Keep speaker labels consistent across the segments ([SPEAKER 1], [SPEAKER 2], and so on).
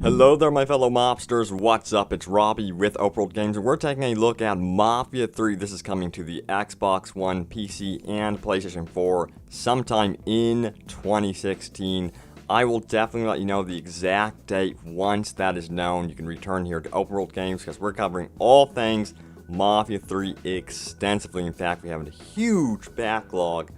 [SPEAKER 1] Hello there, my fellow mobsters. What's up? It's Robbie with Open World Games, and we're taking a look at Mafia 3. This is coming to the Xbox One, PC, and PlayStation 4 sometime in 2016. I will definitely let you know the exact date once that is known. You can return here to Open World Games because we're covering all things Mafia 3 extensively. In fact, we have a huge backlog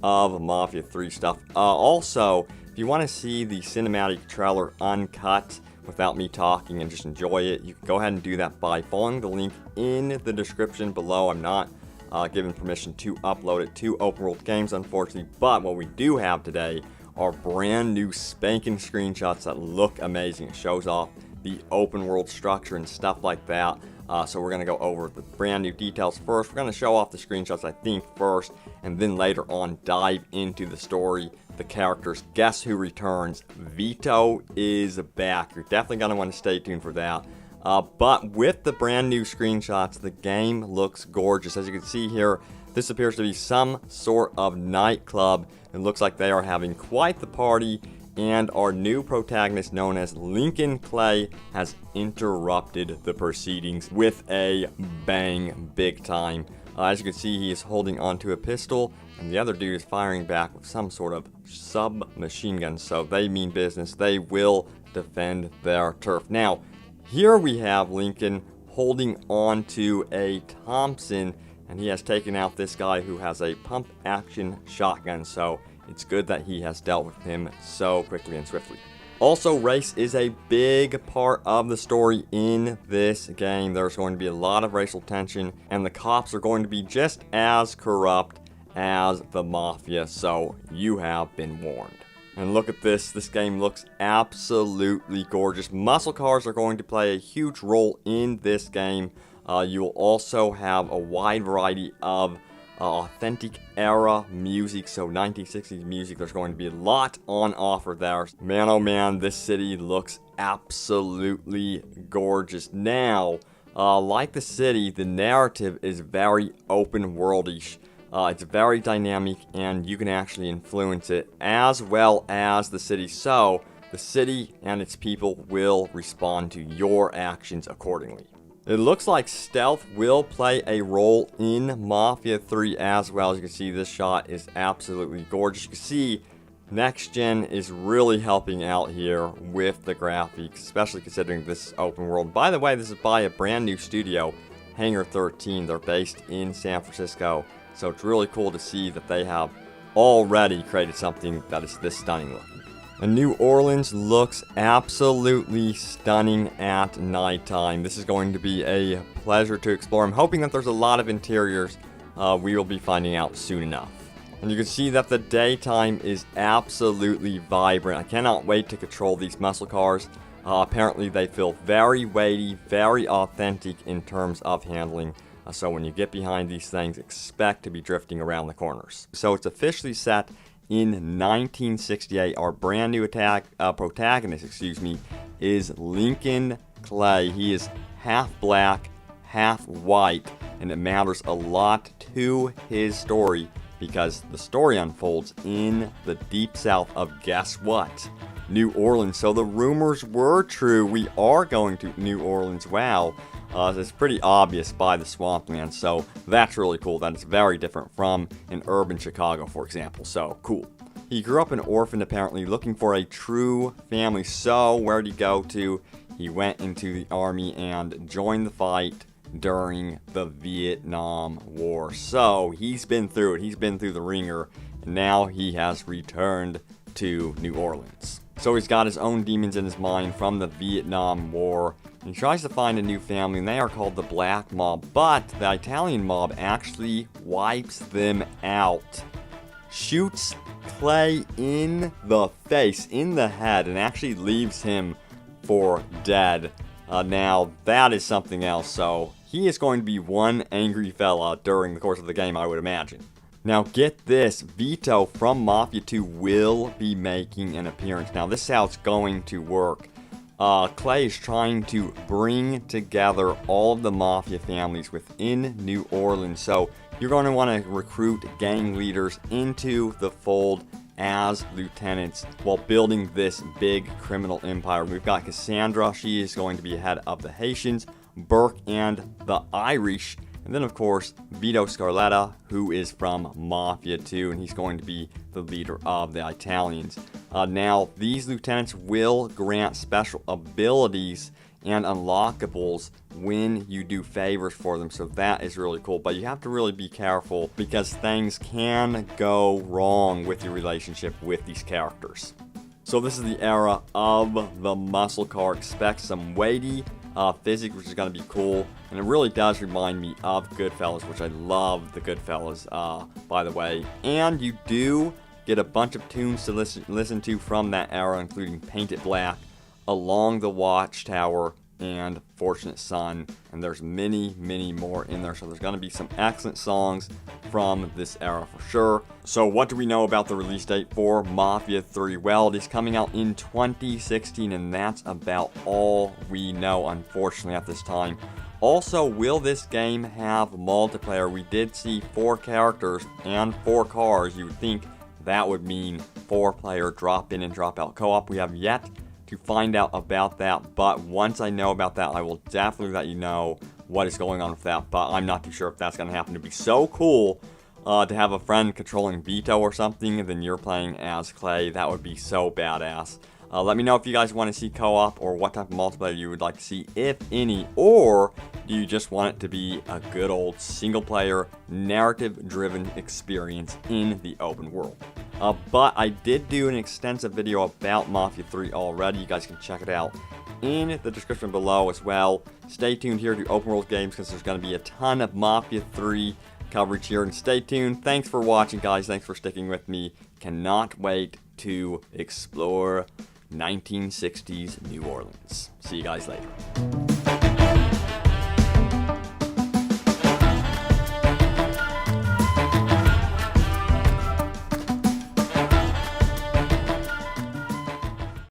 [SPEAKER 1] of Mafia 3 stuff. Also, if you want to see the cinematic trailer uncut without me talking and just enjoy it, you can go ahead and do that by following the link in the description below. I'm not given permission to upload it to Open World Games, unfortunately, but what we do have today are brand new spanking screenshots that look amazing. It shows off the open world structure and stuff like that. So we're going to go over the brand new details first. We're going to show off the screenshots, I think, first, and then later on dive into the story, the characters. Guess who returns? Vito is back. You're definitely going to want to stay tuned for that. But with the brand new screenshots, the game looks gorgeous. As you can see here, this appears to be some sort of nightclub. It looks like they are having quite the party, and our new protagonist, known as Lincoln Clay, has interrupted the proceedings with a bang, big time. As you can see, he is holding onto a pistol, and the other dude is firing back with some sort of submachine gun. So they mean business. They will defend their turf. Now, here we have Lincoln holding onto a Thompson, and he has taken out this guy who has a pump-action shotgun. So it's good that he has dealt with him so quickly and swiftly. Also, race is a big part of the story in this game. There's going to be a lot of racial tension, and the cops are going to be just as corrupt as the Mafia, so you have been warned. And look at this. This game looks absolutely gorgeous. Muscle cars are going to play a huge role in this game. You will also have a wide variety of authentic era music, so 1960s music. There's going to be a lot on offer there. Man, oh man, this city looks absolutely gorgeous. Now, like the city, the narrative is very open worldish. It's very dynamic, and you can actually influence it as well as the city. So the city and its people will respond to your actions accordingly. It looks like stealth will play a role in Mafia 3 as well. As you can see, this shot is absolutely gorgeous. You can see Next Gen is really helping out here with the graphics, especially considering this is open world. By the way, this is by a brand new studio, Hangar 13. They're based in San Francisco, so it's really cool to see that they have already created something that is this stunning looking. And New Orleans looks absolutely stunning at nighttime. This is going to be a pleasure to explore. I'm hoping that there's a lot of interiors. We will be finding out soon enough. And you can see that the daytime is absolutely vibrant. I cannot wait to control these muscle cars. Apparently they feel very weighty, very authentic in terms of handling. So when you get behind these things, expect to be drifting around the corners. So it's officially set in 1968. Our brand new protagonist, is Lincoln Clay. He is half black, half white, and it matters a lot to his story because the story unfolds in the deep south of, guess what? New Orleans. So the rumors were true. We are going to New Orleans. Wow. It's pretty obvious by the swampland, so that's really cool. That is very different from an urban Chicago, for example, so cool. He grew up an orphan, apparently, looking for a true family. So where'd he go to? He went into the army and joined the fight during the Vietnam War. So he's been through it. He's been through the ringer, and now he has returned to New Orleans. So he's got his own demons in his mind from the Vietnam War. He tries to find a new family, and they are called the Black Mob, but the Italian mob actually wipes them out. Shoots Clay in the face, in the head, and actually leaves him for dead. Now, that is something else, so he is going to be one angry fella during the course of the game, I would imagine. Now, get this, Vito from Mafia 2 will be making an appearance. Now, this is how it's going to work. Clay is trying to bring together all of the Mafia families within New Orleans. So you're going to want to recruit gang leaders into the fold as lieutenants while building this big criminal empire. We've got Cassandra, she is going to be head of the Haitians, Burke and the Irish, and then of course Vito Scarletta, who is from Mafia 2, and he's going to be the leader of the Italians. Now, these lieutenants will grant special abilities and unlockables when you do favors for them, so that is really cool. But you have to really be careful because things can go wrong with your relationship with these characters. So this is the era of the muscle car. Expect some weighty physics, which is going to be cool, and it really does remind me of Goodfellas, which I love the Goodfellas, by the way. And you do get a bunch of tunes to listen to from that era, including Paint It Black, Along the Watchtower, and Fortunate Son, and there's many more in there, so there's going to be some excellent songs from this era for sure. So what do we know about the release date for Mafia 3? Well, it is coming out in 2016, and that's about all we know, unfortunately, at this time. Also, will this game have multiplayer? We did see 4 characters and 4 cars. You would think that would mean 4-player drop in and drop out co-op. We have yet to find out about that, but once I know about that, I will definitely let you know what is going on with that. But I'm not too sure if that's going to happen. To be so cool to have a friend controlling Vito or something, and then you're playing as Clay. That would be so badass. Let me know if you guys want to see co-op or what type of multiplayer you would like to see, if any, or do you just want it to be a good old single-player, narrative-driven experience in the open world. But I did do an extensive video about Mafia 3 already. You guys can check it out in the description below as well. Stay tuned here to Open World Games because there's going to be a ton of Mafia 3 coverage here. And stay tuned. Thanks for watching, guys. Thanks for sticking with me. Cannot wait to explore 1960s New Orleans. See you guys later.